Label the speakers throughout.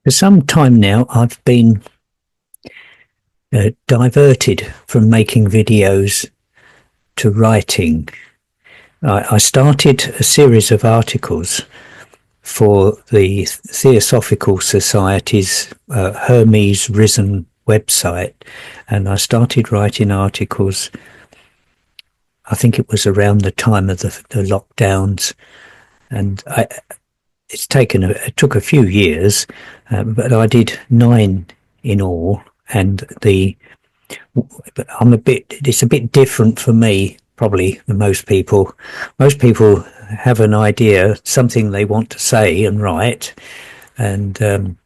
Speaker 1: For some time now, I've been diverted from making videos to writing. I started a series of articles for the Theosophical Society's Hermes Risen website, and I started writing articles. I think it was around the time of the lockdowns, and it took a few years, but I did 9 in all, and it's a bit different for me probably than most people. Most people have an idea, something they want to say and write, and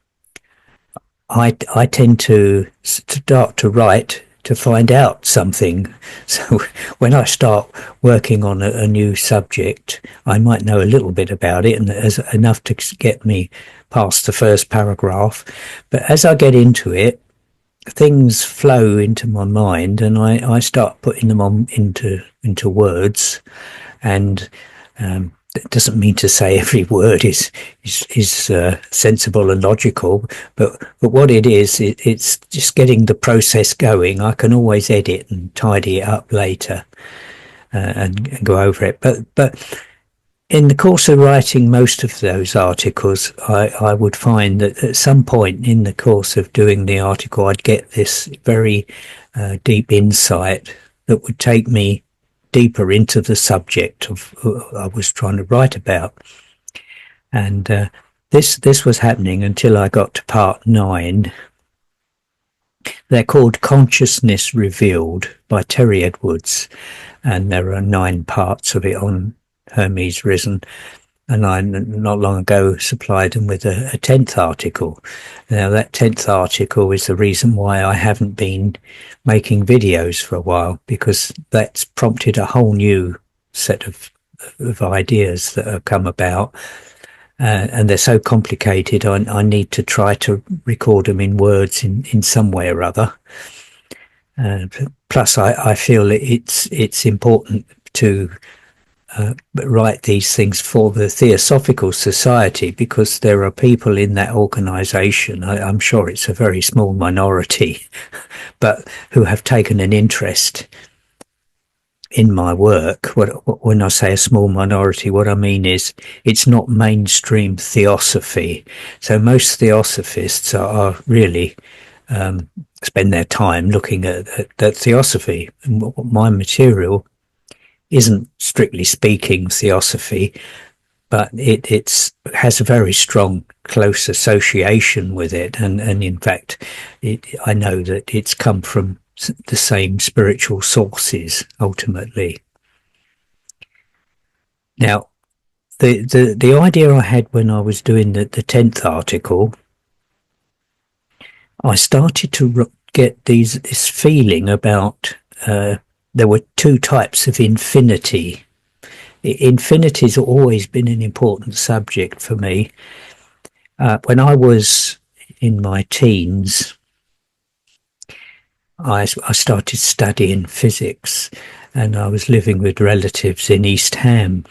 Speaker 1: I tend to start to write to find out something. So when I start working on a new subject, I might know a little bit about it and as enough to get me past the first paragraph. But as I get into it, things flow into my mind, and I start putting them on into words. And it doesn't mean to say every word is sensible and logical, but what it is, it's just getting the process going. I can always edit and tidy it up later, and go over it. But in the course of writing most of those articles, I would find that at some point in the course of doing the article, I'd get this very deep insight that would take me deeper into the subject of I was trying to write about. And this was happening until I got to part 9. They're called Consciousness Revealed by Terry Edwards, and there are 9 parts of it on Hermes Risen, and I not long ago supplied them with a 10th article. Now that 10th article is the reason why I haven't been making videos for a while, because that's prompted a whole new set of ideas that have come about, and they're so complicated I need to try to record them in words in some way or other. Plus I feel it's important to write these things for the Theosophical Society, because there are people in that organization, I'm sure it's a very small minority, but who have taken an interest in my work. When I say a small minority, what I mean is it's not mainstream theosophy. So most theosophists are really spend their time looking at theosophy. And my material isn't strictly speaking theosophy, but it has a very strong, close association with it, and in fact, I know that it's come from the same spiritual sources ultimately. Now, the idea I had when I was doing the 10th article, I started to get this feeling about there were 2 types of infinity. Infinity's always been an important subject for me. When I was in my teens, I started studying physics, and I was living with relatives in East Ham.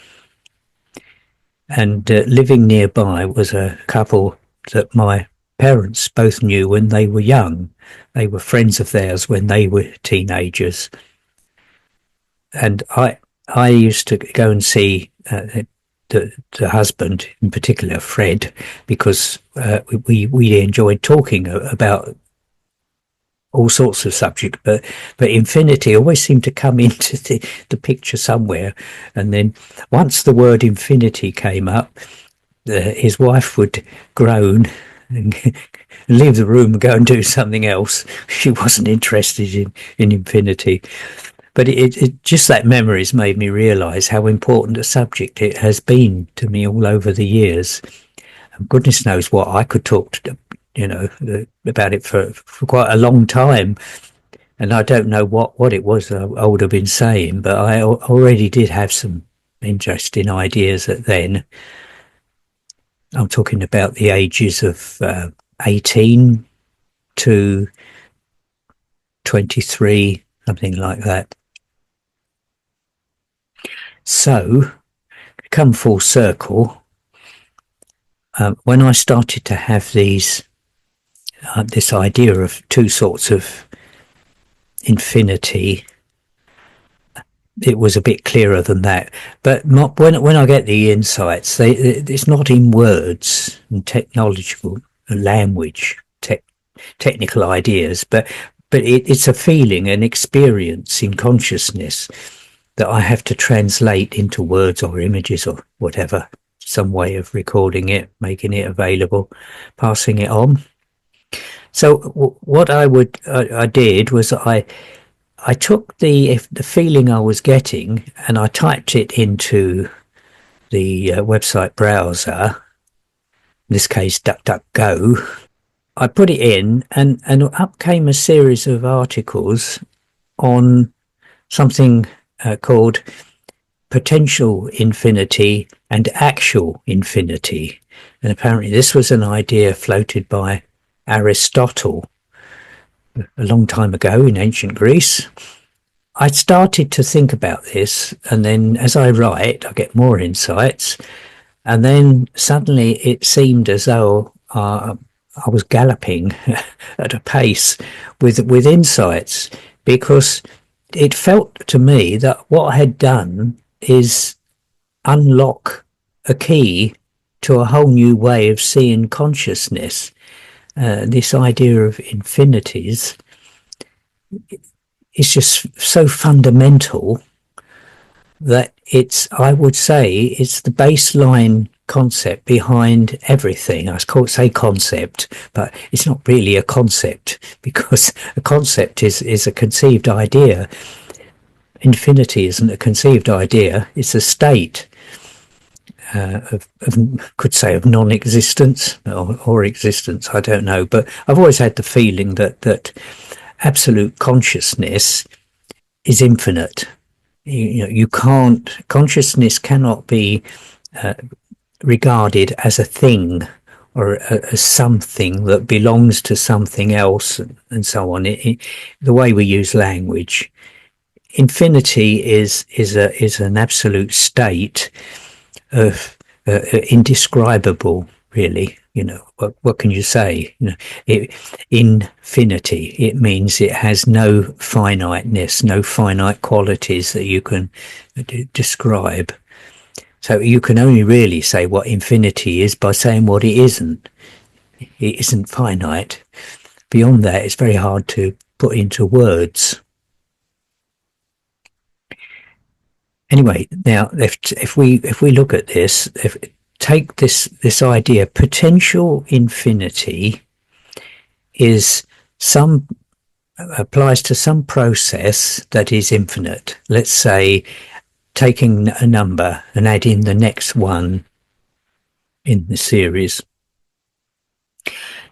Speaker 1: And living nearby was a couple that my parents both knew when they were young. They were friends of theirs when they were teenagers. And I used to go and see the husband, in particular Fred, because we enjoyed talking about all sorts of subjects, but infinity always seemed to come into the picture somewhere. And then once the word infinity came up, his wife would groan and leave the room and go and do something else. She wasn't interested in infinity. But it just that memories made me realise how important a subject it has been to me all over the years. And goodness knows what, I could talk about it for quite a long time. And I don't know what it was I would have been saying, but I already did have some interesting ideas then. I'm talking about the ages of 18 to 23, something like that. So, come full circle, when I started to have these this idea of two sorts of infinity, it was a bit clearer than that. But when I get the insights, it's not in words and technological language, technical ideas, but it's a feeling, an experience in consciousness that I have to translate into words or images or whatever, some way of recording it, making it available, passing it on. So what I did was I took the feeling I was getting and I typed it into the website browser, in this case DuckDuckGo. I put it in, and up came a series of articles on something called potential infinity and actual infinity. And apparently this was an idea floated by Aristotle a long time ago in ancient Greece. I started to think about this, and then as I write, I get more insights. And then suddenly it seemed as though I was galloping at a pace with insights, because it felt to me that what I had done is unlock a key to a whole new way of seeing consciousness. This idea of infinities is just so fundamental that I would say, it's the baseline concept behind everything. I say concept, but it's not really a concept, because a concept is a conceived idea. Infinity isn't a conceived idea, it's a state could say of non-existence or existence, I don't know. But I've always had the feeling that absolute consciousness is infinite. You can't, consciousness cannot be regarded as a thing or as something that belongs to something else, and so on. The way we use language, infinity is an absolute state of indescribable, really. What can you say? Infinity, it means it has no finiteness, no finite qualities that you can describe. So you can only really say what infinity is by saying what it isn't. It isn't finite. Beyond that, it's very hard to put into words. Anyway, now if we look at this, take this idea, potential infinity applies to some process that is infinite. Let's say taking a number and adding the next one in the series.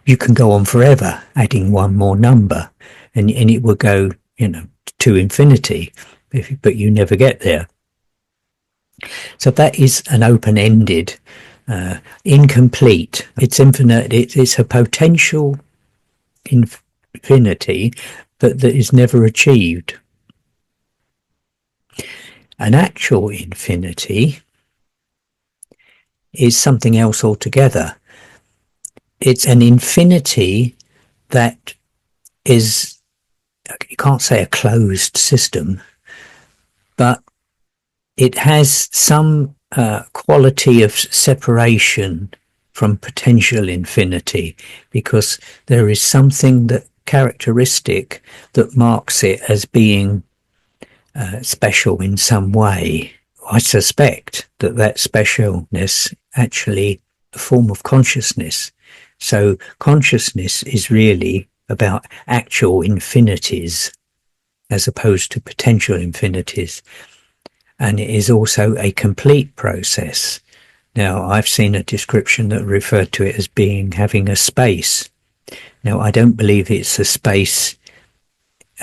Speaker 1: You can go on forever adding one more number, and it will go, to infinity, but you never get there. So that is an open-ended, incomplete. It's infinite. It's a potential infinity that is never achieved. An actual infinity is something else altogether. It's an infinity that is, you can't say a closed system, but it has some quality of separation from potential infinity, because there is something characteristic that marks it as being special in some way. I suspect that specialness actually a form of consciousness. So consciousness is really about actual infinities as opposed to potential infinities. And it is also a complete process. Now, I've seen a description that referred to it as having a space. Now, I don't believe it's a space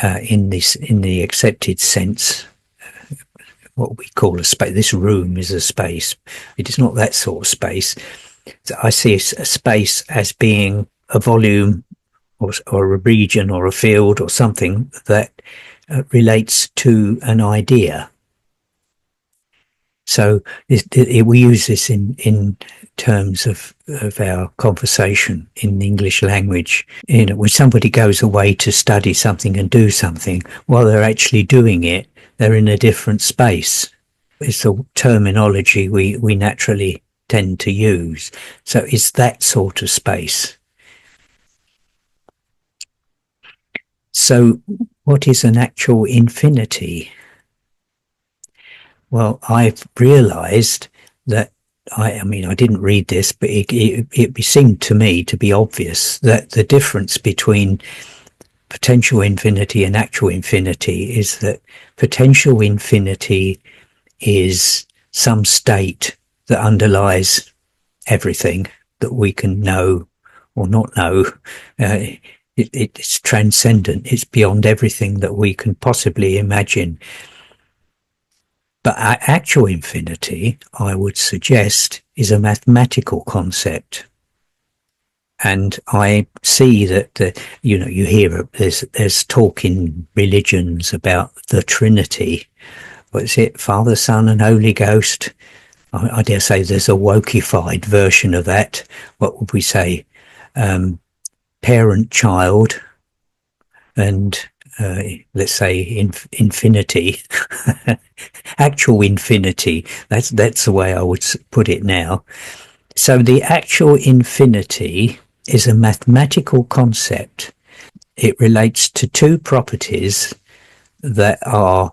Speaker 1: in the accepted sense, what we call a space. This room is a space. It is not that sort of space. So I see a space as being a volume or a region or a field or something that relates to an idea. So we use this in terms of our conversation in the English language. You know, when somebody goes away to study something and do something, while they're actually doing it, they're in a different space. It's a terminology we naturally tend to use. So it's that sort of space. So what is an actual infinity? Well, I've realized that I mean, I didn't read this, but it seemed to me to be obvious that the difference between potential infinity and actual infinity is that potential infinity is some state that underlies everything that we can know or not know. It's transcendent. It's beyond everything that we can possibly imagine. But actual infinity, I would suggest, is a mathematical concept. And I see that you hear there's talk in religions about the Trinity. What is it? Father, Son, and Holy Ghost. I dare say there's a wokeified version of that. What would we say? Parent, child, and let's say infinity. Actual infinity. That's the way I would put it now. So the actual infinity is a mathematical concept. It relates to two properties that are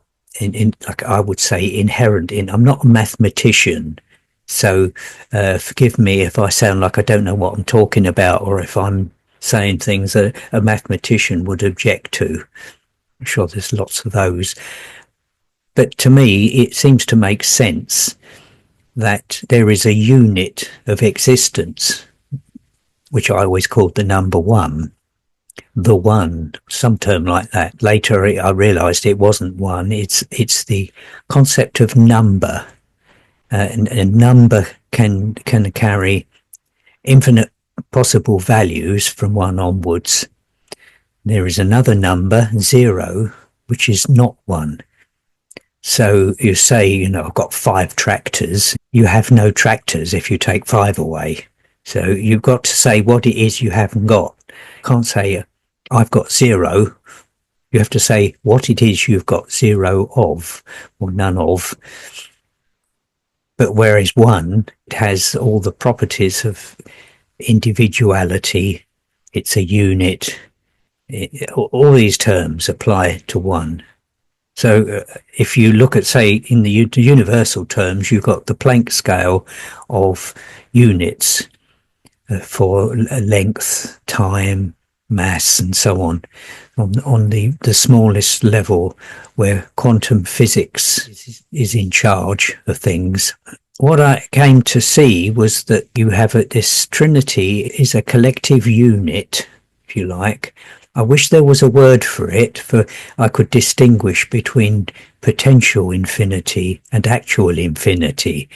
Speaker 1: like I would say inherent in. I'm not a mathematician, so forgive me if I sound like I don't know what I'm talking about, or if I'm saying things that a mathematician would object to. I'm sure there's lots of those. But to me, it seems to make sense that there is a unit of existence, which I always called the number one, the one, some term like that. Later, I realized it wasn't one. It's the concept of number, and number can carry infinite possible values from one onwards. There is another number, zero, which is not one. So you say, I've got 5 tractors. You have no tractors if you take 5 away. So you've got to say what it is you haven't got. You can't say, I've got 0. You have to say what it is you've got 0 of, or none of. But whereas 1, it has all the properties of individuality. It's a unit. All these terms apply to 1. So if you look at, say, in the universal terms, you've got the Planck scale of units for length, time, mass, and so on. On the smallest level, where quantum physics is in charge of things. What I came to see was that you have this Trinity is a collective unit, if you like. I wish there was a word for it, for I could distinguish between potential infinity and actual infinity.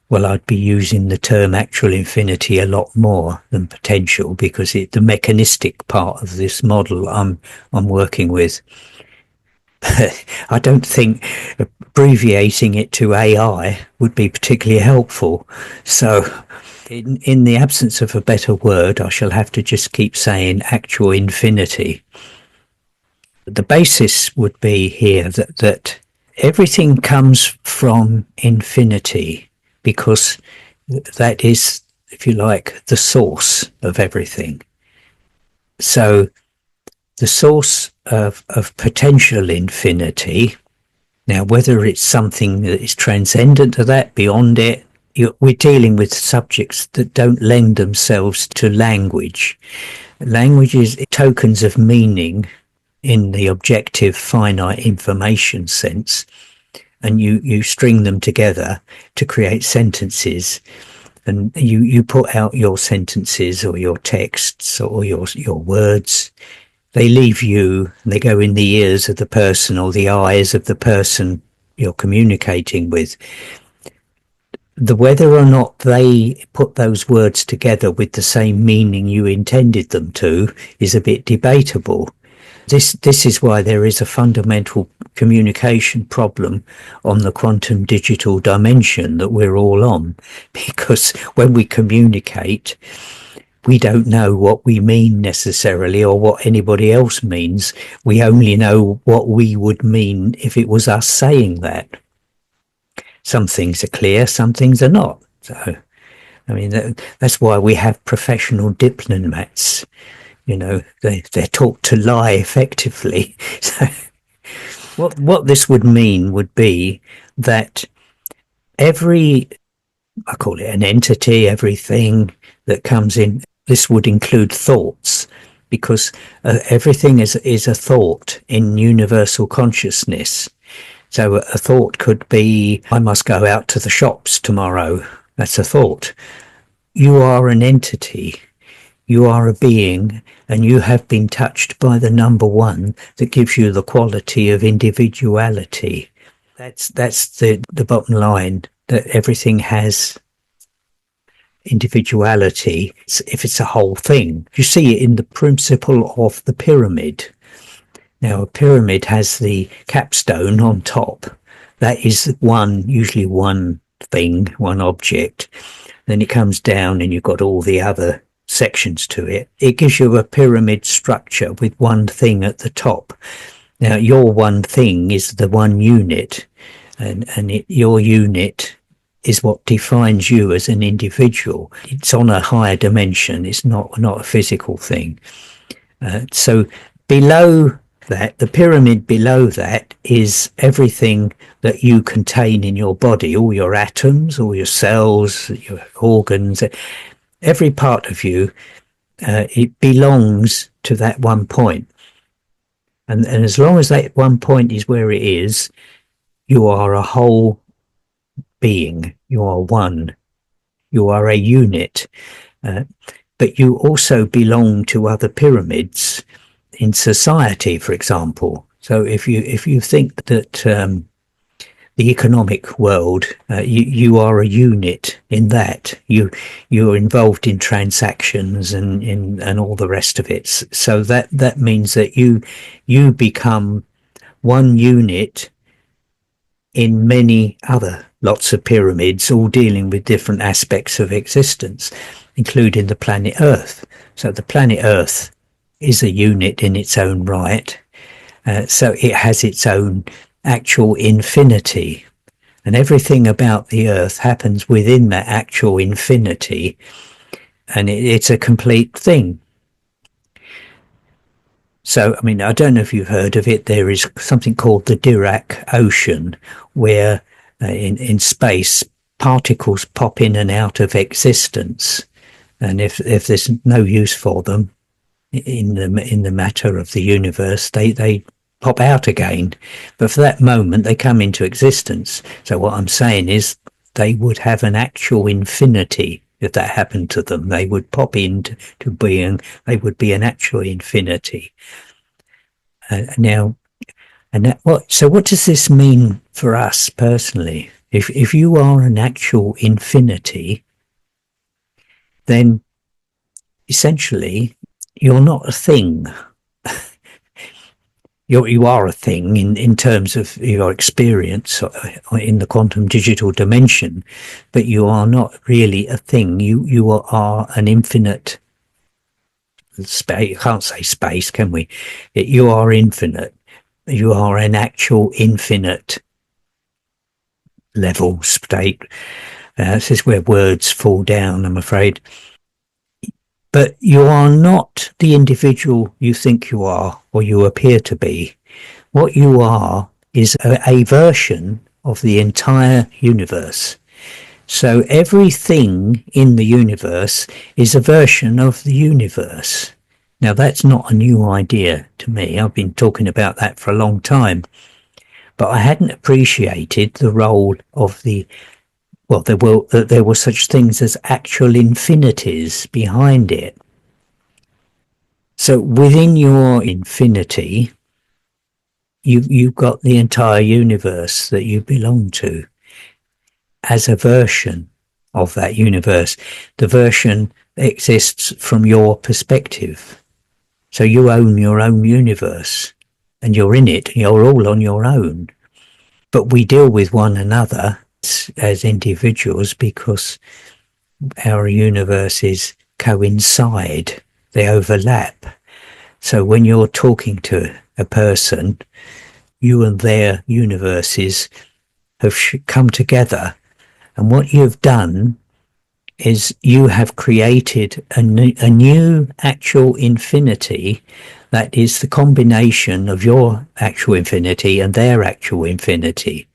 Speaker 1: Well, I'd be using the term actual infinity a lot more than potential, because it's the mechanistic part of this model I'm working with. I don't think abbreviating it to AI would be particularly helpful. So in the absence of a better word, I shall have to just keep saying actual infinity. The basis would be here that everything comes from infinity, because that is, if you like, the source of everything. So the source of potential infinity, now whether it's something that is transcendent to that, beyond it, we're dealing with subjects that don't lend themselves to language. Language is tokens of meaning in the objective finite information sense, and you string them together to create sentences, and you put out your sentences or your texts or your words. They leave you, and they go in the ears of the person or the eyes of the person you're communicating with. Whether or not they put those words together with the same meaning you intended them to is a bit debatable. This is why there is a fundamental communication problem on the quantum digital dimension that we're all on, because when we communicate, we don't know what we mean necessarily or what anybody else means. We only know what we would mean if it was us saying that. Some things are clear, some things are not. So, I mean, that's why we have professional diplomats. You know, they're taught to lie effectively. So what this would mean would be that every, I call it an entity, everything that comes in, this would include thoughts, because everything is a thought in universal consciousness. So a thought could be, I must go out to the shops tomorrow. That's a thought. You are an entity. You are a being, and you have been touched by the number one that gives you the quality of individuality. That's the bottom line, that everything has individuality if it's a whole thing. You see it in the principle of the pyramid. Now, a pyramid has the capstone on top. That is usually one thing, one object. Then it comes down and you've got all the other sections to it. It gives you a pyramid structure with one thing at the top. Now, your one thing is the one unit, and your unit is what defines you as an individual. It's on a higher dimension. It's not a physical thing. So below that, the pyramid below that is everything that you contain in your body, all your atoms, all your cells, your organs, every part of you, it belongs to that one point. And as long as that one point is where it is, you are a whole being. You are one. You are a unit. But you also belong to other pyramids in society, for example. So if you think that the economic world, you are a unit in that. You're involved in transactions and all the rest of it. So that means that you become one unit in many other lots of pyramids, all dealing with different aspects of existence, including the planet Earth. So the planet Earth is a unit in its own right. So it has its own actual infinity. And everything about the Earth happens within that actual infinity. And it's a complete thing. So, I mean, I don't know if you've heard of it. There is something called the Dirac Ocean, where in space, particles pop in and out of existence. And if there's no use for them in the matter of the universe, they pop out again. But for that moment, they come into existence. So what I'm saying is they would have an actual infinity. If that happened to them, they would pop into being. They would be an actual infinity. So what does this mean for us personally? If you are an actual infinity, then essentially you're not a thing. You are a thing in terms of your experience in the quantum digital dimension, but you are not really a thing. You are an infinite space. Can't say space, can we? You are infinite. You are an actual infinite level state. This is where words fall down, I'm afraid. But you are not the individual you think you are or you appear to be. What you are is a version of the entire universe. So everything in the universe is a version of the universe. Now, that's not a new idea to me. I've been talking about that for a long time. But I hadn't appreciated the role of there were such things as actual infinities behind it. So within your infinity, you've got the entire universe that you belong to as a version of that universe. The version exists from your perspective. So you own your own universe and you're in it. You're all on your own. But we deal with one another as individuals because our universes coincide, they overlap. So when you're talking to a person, you and their universes have come together. And what you've done is you have created a new actual infinity that is the combination of your actual infinity and their actual infinity.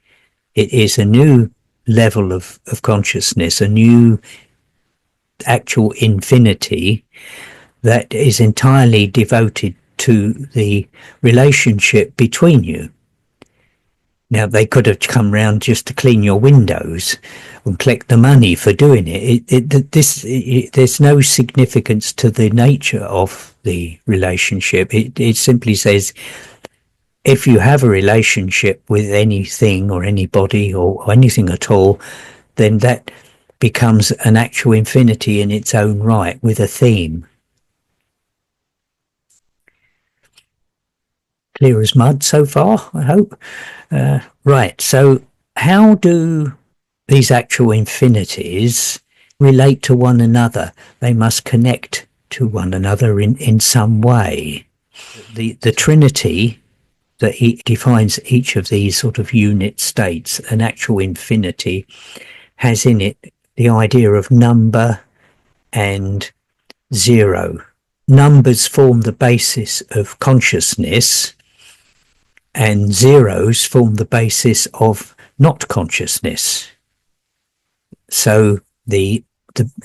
Speaker 1: It is a new level of consciousness, a new actual infinity that is entirely devoted to the relationship between you. Now, they could have come round just to clean your windows and collect the money for doing it. There's no significance to the nature of the relationship. It simply says, if you have a relationship with anything or anybody or anything at all, then that becomes an actual infinity in its own right with a theme. Clear as mud so far, I hope. Right, so how do these actual infinities relate to one another? They must connect to one another in some way. The Trinity that defines each of these sort of unit states, an actual infinity, has in it the idea of number and zero. Numbers form the basis of consciousness, and zeros form the basis of not consciousness. So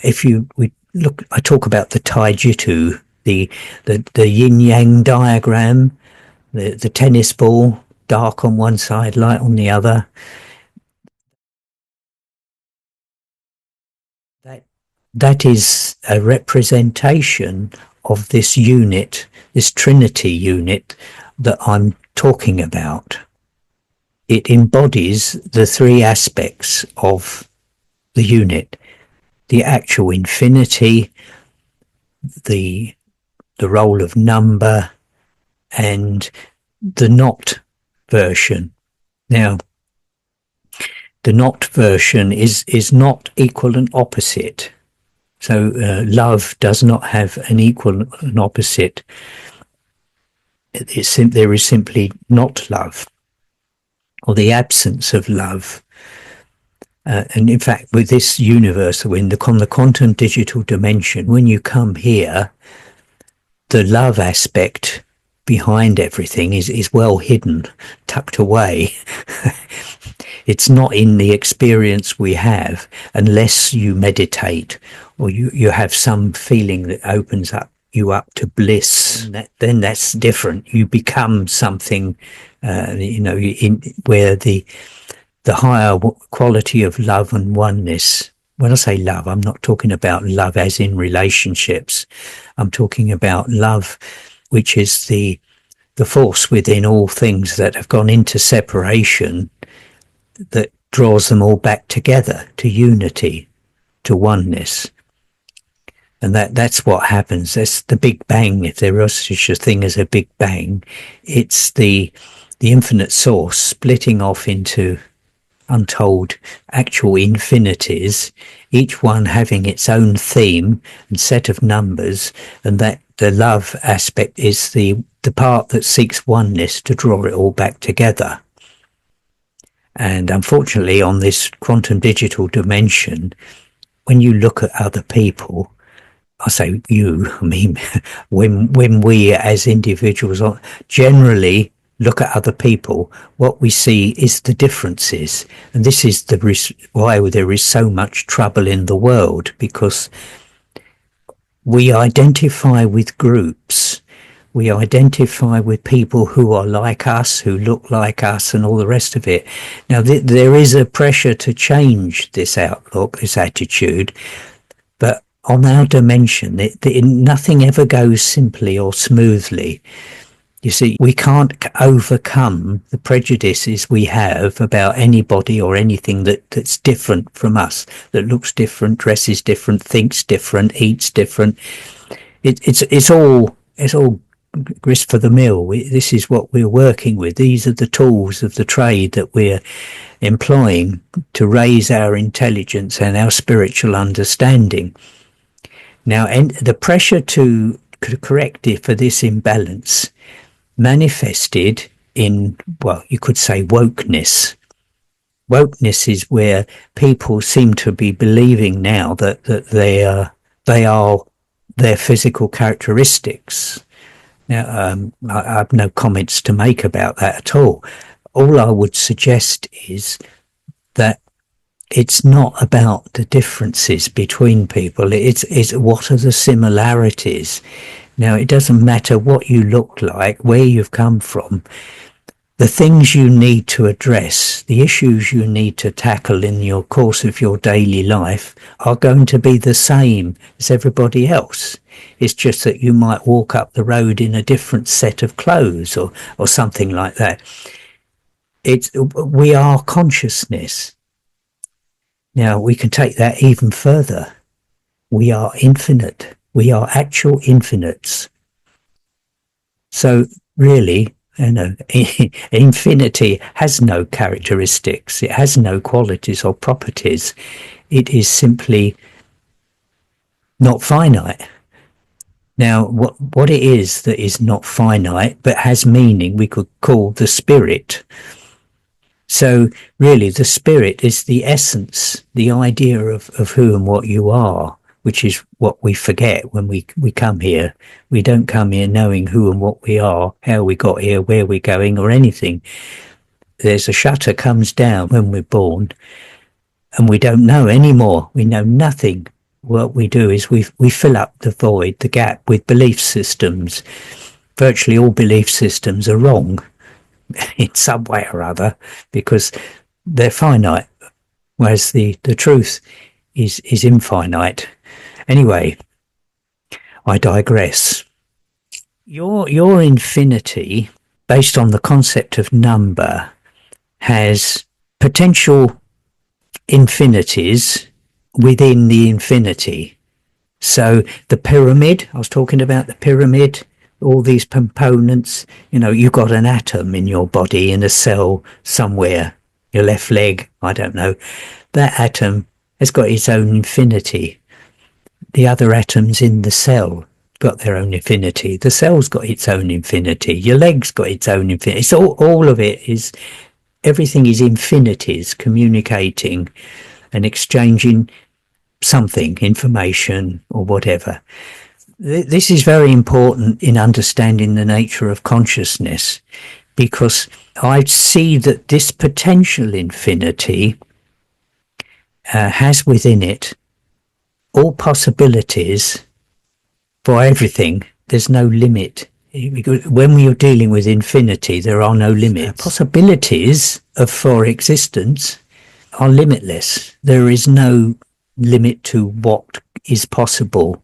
Speaker 1: if we look, I talk about the Taijutsu, the yin yang diagram, the tennis ball, dark on one side, light on the other. That is a representation of this unit, this Trinity unit that I'm talking about. It embodies the three aspects of the unit: the actual infinity, the role of number, and the not version. Now, the not version is not equal and opposite. So love does not have an equal and opposite. There is simply not love, or the absence of love. And in fact, with this universe, in the quantum digital dimension, when you come here, the love aspect behind everything is well hidden, tucked away. It's not in the experience we have unless you meditate or you have some feeling that opens you up to bliss. Then that's different. You become something, where the higher quality of love and oneness. When I say love, I'm not talking about love as in relationships. I'm talking about love, which is the force within all things that have gone into separation, that draws them all back together to unity, to oneness. And that's what happens. That's the Big Bang. If there is such a thing as a Big Bang, it's the infinite source splitting off into untold actual infinities, each one having its own theme and set of numbers, and that the love aspect is the part that seeks oneness to draw it all back together. And unfortunately, on this quantum digital dimension, when you look at other people, I say you, I mean, when we as individuals generally look at other people, what we see is the differences. And this is why there is so much trouble in the world, because we identify with groups. We identify with people who are like us, who look like us, and all the rest of it. Now, there is a pressure to change this outlook, this attitude, but on our dimension, nothing ever goes simply or smoothly. You see, we can't overcome the prejudices we have about anybody or anything that's different from us, that looks different, dresses different, thinks different, eats different. It's all grist for the mill. This is what we're working with. These are the tools of the trade that we're employing to raise our intelligence and our spiritual understanding. Now, and the pressure to correct it for this imbalance manifested in, well, you could say wokeness. Wokeness is where people seem to be believing now that they are their physical characteristics. Now, I have no comments to make about that at all. All I would suggest is that it's not about the differences between people. It's what are the similarities. Now, it doesn't matter what you look like, where you've come from. The things you need to address, the issues you need to tackle in your course of your daily life are going to be the same as everybody else. It's just that you might walk up the road in a different set of clothes or something like that. We are consciousness. Now, we can take that even further. We are infinite. We are actual infinites. So really, infinity has no characteristics. It has no qualities or properties. It is simply not finite. Now, what it is that is not finite but has meaning, we could call the spirit. So really, the spirit is the essence, the idea of who and what you are, which is what we forget when we come here. We don't come here knowing who and what we are, how we got here, where we're going, or anything. There's a shutter comes down when we're born, and we don't know anymore. We know nothing. What we do is we fill up the void, the gap, with belief systems. Virtually all belief systems are wrong in some way or other because they're finite, whereas the truth is infinite. Anyway, I digress. Your infinity, based on the concept of number, has potential infinities within the infinity. So the pyramid, I was talking about the pyramid, all these components, you've got an atom in your body, in a cell somewhere, your left leg, I don't know. That atom has got its own infinity. The other atoms in the cell got their own infinity. The cell's got its own infinity. Your leg's got its own infinity. So all of it is, everything is infinities communicating and exchanging something, information or whatever. This is very important in understanding the nature of consciousness, because I see that this potential infinity has within it all possibilities for everything. There's no limit. Because when we are dealing with infinity, there are no limits. Possibilities for existence are limitless. There is no limit to what is possible.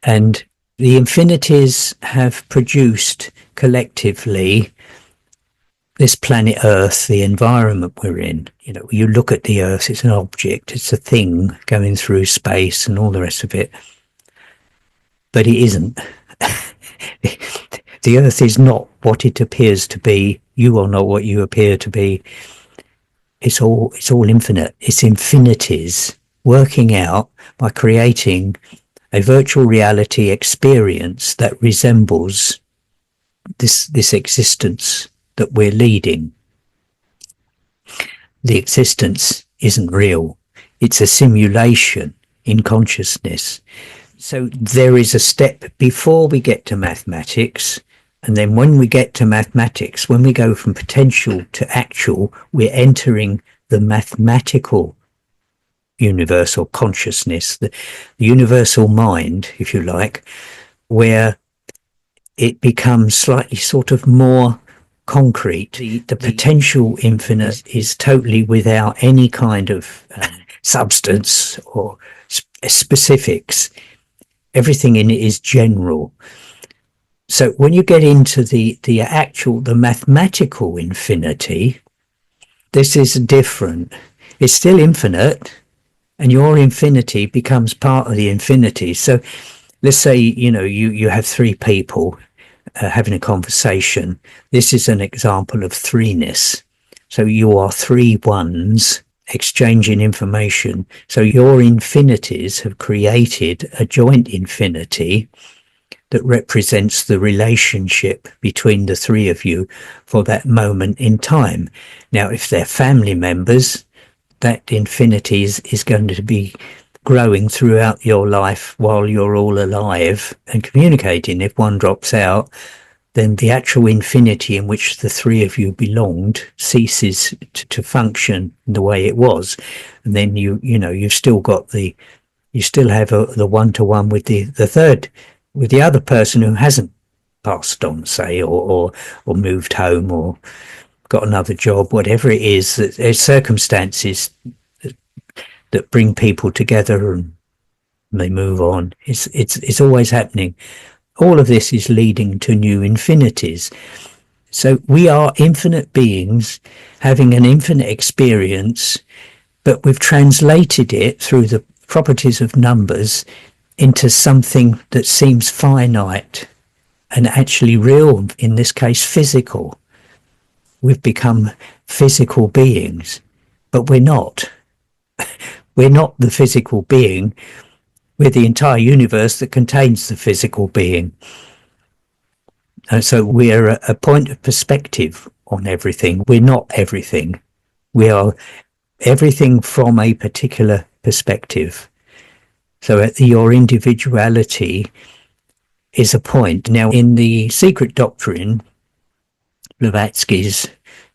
Speaker 1: And the infinities have produced collectively this planet Earth, the environment we're in. You look at the Earth, it's an object, it's a thing going through space and all the rest of it. But it isn't. The Earth is not what it appears to be. You are not what you appear to be. It's all infinite. It's infinities working out by creating a virtual reality experience that resembles this existence that we're leading. The existence isn't real. It's a simulation in consciousness. So there is a step before we get to mathematics, and then when we get to mathematics, when we go from potential to actual, we're entering the mathematical universal consciousness, the universal mind, if you like, where it becomes slightly sort of more concrete. The potential infinite is totally without any kind of substance or specifics. Everything in it is general. So when you get into the mathematical infinity, this is different. It's still infinite, and your infinity becomes part of the infinity. So let's say, you have three people having a conversation. This is an example of threeness. So you are three ones exchanging information. So your infinities have created a joint infinity that represents the relationship between the three of you for that moment in time. Now, if they're family members, that infinity is going to be growing throughout your life while you're all alive and communicating. If one drops out, then the actual infinity in which the three of you belonged ceases to function the way it was. And then you've still got you still have the one-to-one with the third, with the other person who hasn't passed on, say, or moved home or got another job, whatever it is. There's circumstances that bring people together and they move on. It's always happening. All of this is leading to new infinities. So we are infinite beings having an infinite experience, but we've translated it through the properties of numbers into something that seems finite and actually real, in this case physical. We've become physical beings, but we're not. We're not the physical being. We're the entire universe that contains the physical being. And so we're a point of perspective on everything. We're not everything. We are everything from a particular perspective. So your individuality is a point. Now, in the Secret Doctrine, Blavatsky's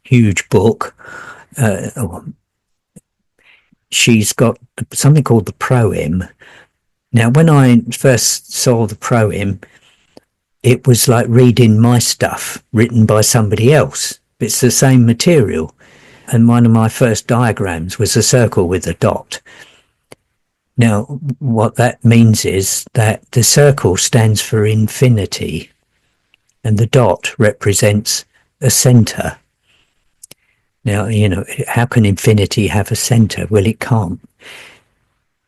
Speaker 1: huge book, she's got something called the Proem. Now, when I first saw the Proem, it was like reading my stuff written by somebody else. It's the same material. And one of my first diagrams was a circle with a dot. Now, what that means is that the circle stands for infinity and the dot represents a center. Now, how can infinity have a center? Well, it can't.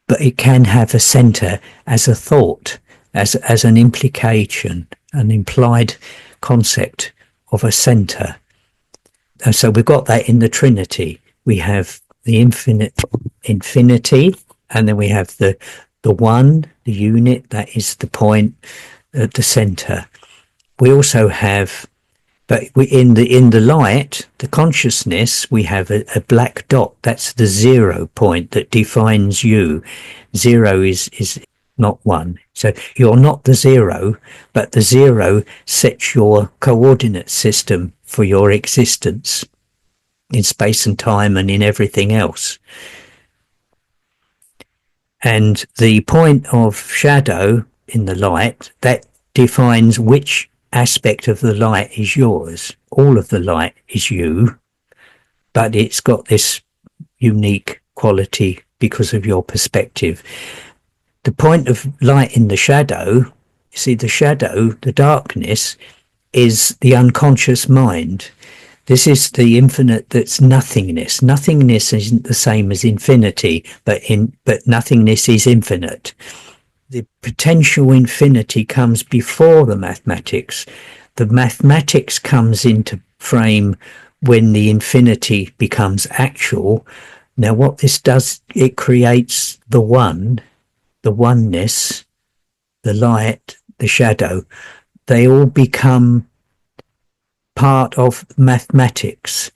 Speaker 1: But it can have a center as a thought, as an implication, an implied concept of a center. And so we've got that in the Trinity. We have the infinity, and then we have the one, the unit, that is the point at the center. We also have, but in the light, the consciousness, we have a black dot. That's the 0 point that defines you. 0 is not 1. So you're not the 0, but the 0 sets your coordinate system for your existence in space and time and in everything else. And the point of shadow in the light, that defines which aspect of the light is yours. All of the light is you, but it's got this unique quality because of your perspective. The point of light in the shadow, you see, the shadow, the darkness, is the unconscious mind. This is the infinite that's nothingness. Nothingness isn't the same as infinity, but nothingness is infinite. The potential infinity comes before the mathematics. The mathematics comes into frame when the infinity becomes actual. Now, what this does, it creates the one, the oneness, the light, the shadow. They all become part of mathematics.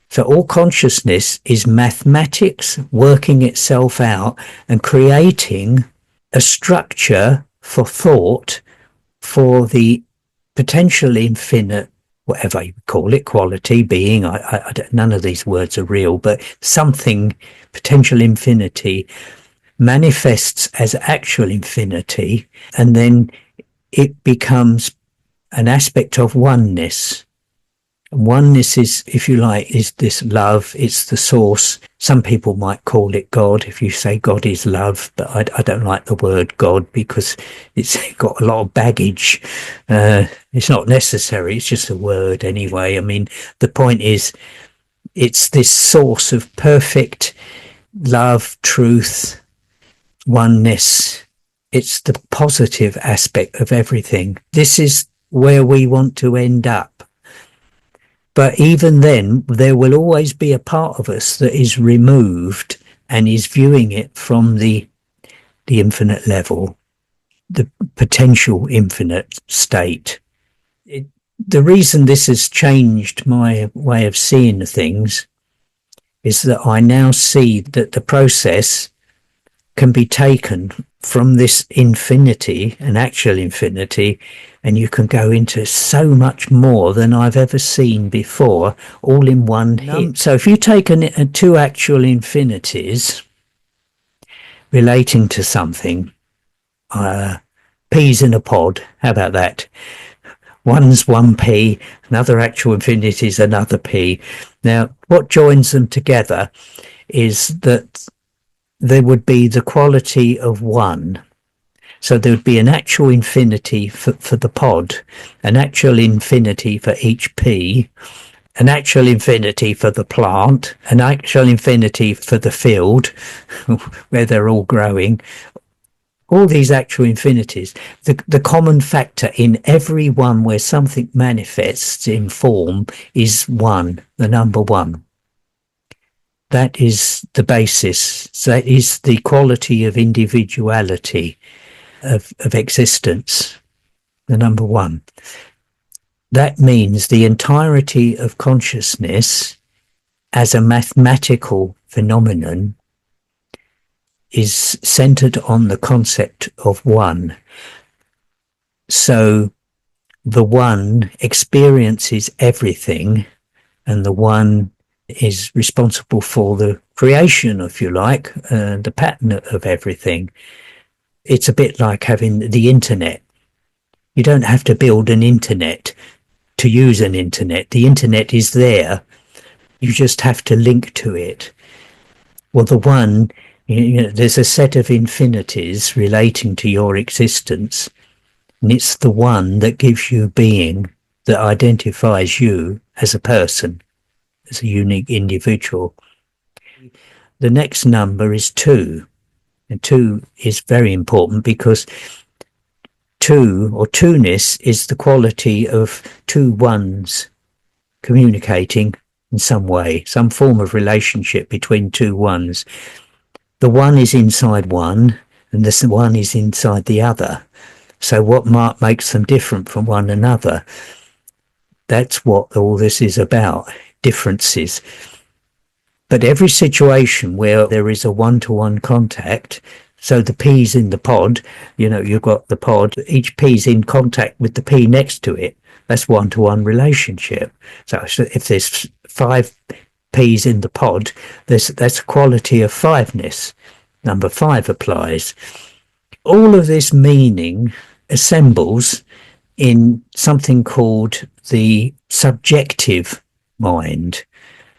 Speaker 1: So all consciousness is mathematics working itself out and creating a structure for thought for the potential infinite, whatever you call it, quality, being, none of these words are real, but something, potential infinity, manifests as actual infinity, and then it becomes an aspect of oneness. Oneness is, if you like, is this love. It's the source. Some people might call it God if you say God is love, but I don't like the word God because it's got a lot of baggage. It's not necessary. It's just a word anyway. I mean, the point is, it's this source of perfect love, truth, oneness. It's the positive aspect of everything. This is where we want to end up. But even then, there will always be a part of us that is removed and is viewing it from the infinite level, the potential infinite state. The reason this has changed my way of seeing things is that I now see that the process can be taken from this infinity, an actual infinity, and you can go into so much more than I've ever seen before, all in one hit. So if you take two actual infinities relating to something, peas in a pod, how about that? One's 1p, another actual infinity is another p. Now, what joins them together is that there would be the quality of 1. So there would be an actual infinity for the pod, an actual infinity for each p, an actual infinity for the plant, an actual infinity for the field where they're all growing. All these actual infinities, the common factor in every one where something manifests in form is 1, the number 1. That is the basis. That is the quality of individuality, of existence, the number 1. That means the entirety of consciousness as a mathematical phenomenon is centered on the concept of 1. So the 1 experiences everything, and the 1 is responsible for the creation, if you like, the pattern of everything. It's a bit like having the internet. You don't have to build an internet to use an internet. The internet is there. You just have to link to it. Well, the 1, there's a set of infinities relating to your existence, and it's the 1 that gives you being, that identifies you as a person, as a unique individual. The next number is 2, and 2 is very important because 2 or two-ness is the quality of two ones communicating in some way, some form of relationship between two ones. The 1 is inside 1 and the 1 is inside the other. So what makes them different from one another? That's what all this is about, differences. But every situation where there is a one-to-one contact, so the peas in the pod, you've got the pod, each pea's in contact with the pea next to it. That's one-to-one relationship. So if there's 5 peas in the pod, that's a quality of 5-ness. Number 5 applies. All of this meaning assembles in something called the subjective mind.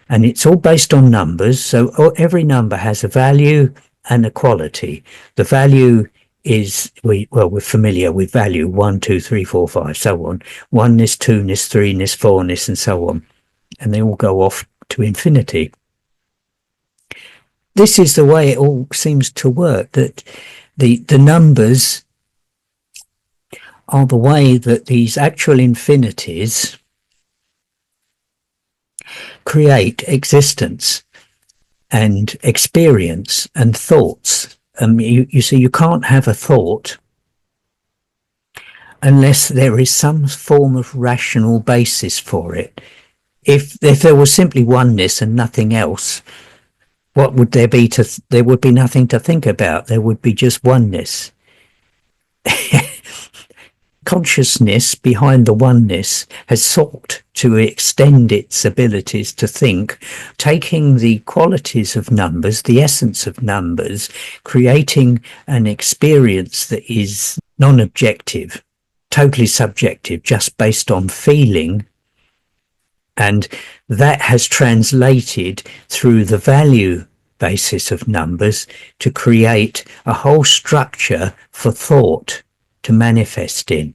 Speaker 1: And it's all based on numbers. So every number has a value and a quality. The value is, we're familiar with value, 1, 2, 3, 4, 5, so on. 1-ness, 2-ness, 3-ness, 4-ness, and so on. And they all go off to infinity. This is the way it all seems to work, that the numbers are the way that these actual infinities create existence and experience and thoughts. You see, you can't have a thought unless there is some form of rational basis for it. If there was simply oneness and nothing else, what would there be there would be nothing to think about. There would be just oneness. Consciousness behind the oneness has sought to extend its abilities to think, taking the qualities of numbers, the essence of numbers, creating an experience that is non-objective, totally subjective, just based on feeling. And that has translated through the value basis of numbers to create a whole structure for thought to manifest in.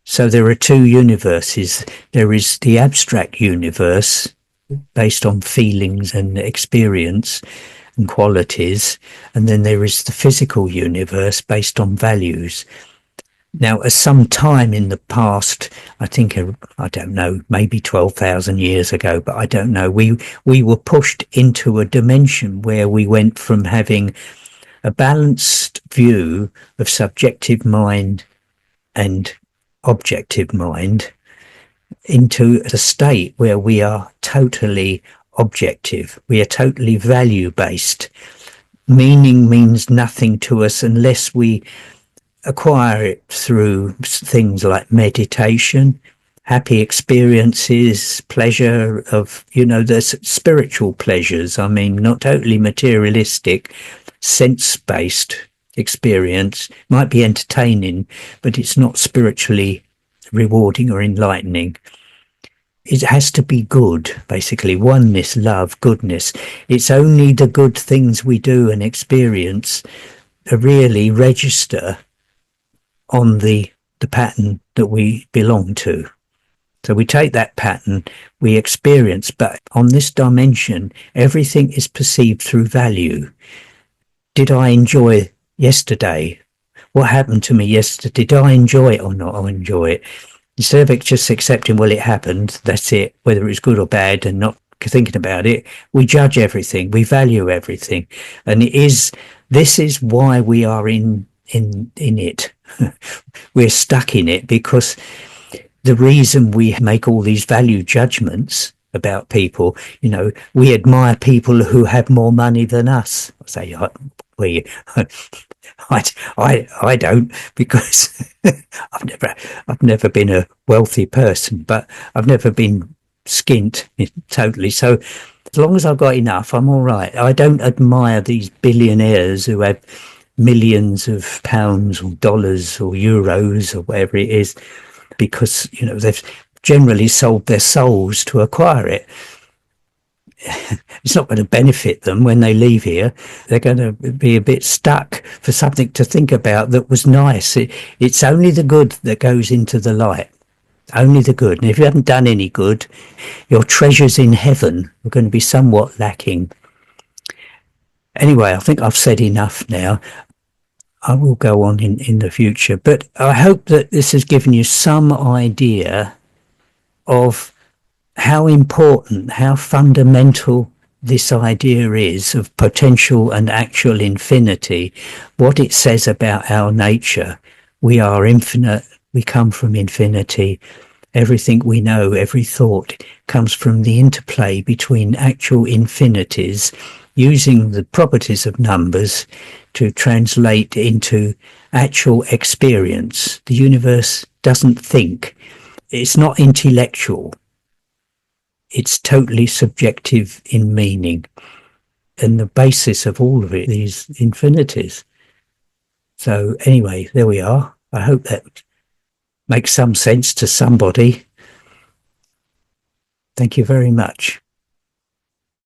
Speaker 1: So there are two universes. There is the abstract universe based on feelings and experience and qualities, and then there is the physical universe based on values. Now, at some time in the past, I think, I don't know, maybe 12,000 years ago, but I don't know, we were pushed into a dimension where we went from having a balanced view of subjective mind and objective mind into a state where we are totally objective. We are totally value based. Meaning means nothing to us unless we acquire it through things like meditation, happy experiences, pleasure of, there's spiritual pleasures. I mean, not totally materialistic, sense-based experience. Might be entertaining, but it's not spiritually rewarding or enlightening. It has to be good, basically. Oneness, love, goodness. It's only the good things we do and experience that really register on the pattern that we belong to. So we take that pattern, we experience, but on this dimension, everything is perceived through value. Did I enjoy yesterday? What happened to me yesterday? Did I enjoy it or not enjoy it? Instead of just accepting, well, it happened, that's it, whether it's good or bad, and not thinking about it, we judge everything, we value everything. And this is why we are in it. We're stuck in it because the reason we make all these value judgments about people, we admire people who have more money than us. I say, we, I don't, because I've never been a wealthy person, but I've never been skint totally. So as long as I've got enough, I'm all right. I don't admire these billionaires who have millions of pounds or dollars or euros or whatever it is, because they've generally sold their souls to acquire it. It's not going to benefit them when they leave here. They're going to be a bit stuck for something to think about that was nice. It's only the good that goes into the light. Only the good. And if you haven't done any good, your treasures in heaven are going to be somewhat lacking. Anyway, I think I've said enough now. I will go on in the future, but I hope that this has given you some idea of how important, how fundamental this idea is of potential and actual infinity, what it says about our nature. We are infinite, we come from infinity. Everything we know, every thought comes from the interplay between actual infinities, using the properties of numbers to translate into actual experience. The universe doesn't think. It's not intellectual. It's totally subjective in meaning. And the basis of all of it is infinities. So anyway, there we are. I hope that makes some sense to somebody. Thank you very much.